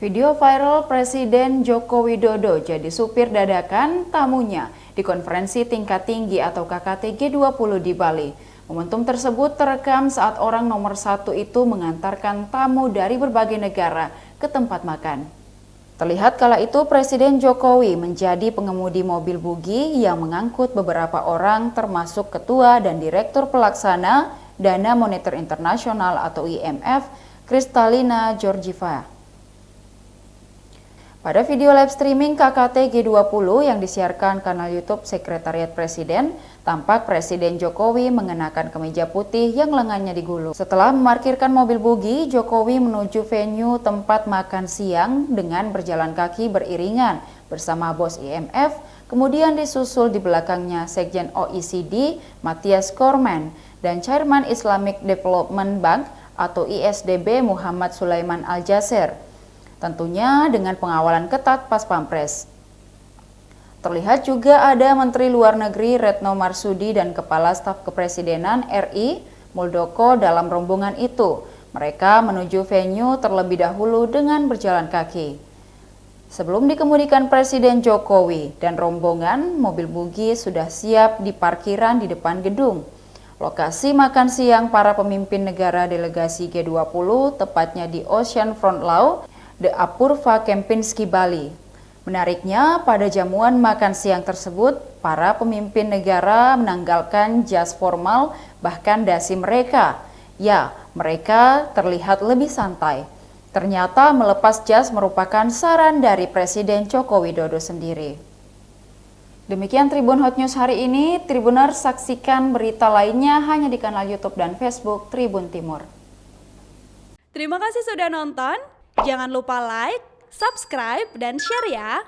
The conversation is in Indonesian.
Video viral Presiden Joko Widodo jadi supir dadakan tamunya di konferensi tingkat tinggi atau KKT G20 di Bali. Momentum tersebut terekam saat orang nomor satu itu mengantarkan tamu dari berbagai negara ke tempat makan. Terlihat kala itu Presiden Jokowi menjadi pengemudi mobil bugi yang mengangkut beberapa orang termasuk Ketua dan Direktur Pelaksana Dana Moneter Internasional atau IMF, Kristalina Georgieva. Pada video live streaming KKT G20 yang disiarkan kanal YouTube Sekretariat Presiden, tampak Presiden Jokowi mengenakan kemeja putih yang lengannya digulung. Setelah memarkirkan mobil bugi, Jokowi menuju venue tempat makan siang dengan berjalan kaki beriringan bersama bos IMF, kemudian disusul di belakangnya Sekjen OECD Mathias Cormann dan Chairman Islamic Development Bank atau ISDB Muhammad Sulaiman Al-Jaser. Tentunya dengan pengawalan ketat Pas Pampres. Terlihat juga ada Menteri Luar Negeri Retno Marsudi dan Kepala Staf Kepresidenan RI Muldoko dalam rombongan itu. Mereka menuju venue terlebih dahulu dengan berjalan kaki. Sebelum dikemudikan Presiden Jokowi dan rombongan, mobil bugi sudah siap di parkiran di depan gedung. Lokasi makan siang para pemimpin negara delegasi G20 tepatnya di Ocean Front Law, The Apurva Kempinski, Bali. Menariknya, pada jamuan makan siang tersebut, para pemimpin negara menanggalkan jas formal bahkan dasi mereka. Ya, mereka terlihat lebih santai. Ternyata melepas jas merupakan saran dari Presiden Joko Widodo sendiri. Demikian Tribun Hot News hari ini. Tribuners, saksikan berita lainnya hanya di kanal YouTube dan Facebook Tribun Timur. Terima kasih sudah nonton. Jangan lupa like, subscribe, dan share ya!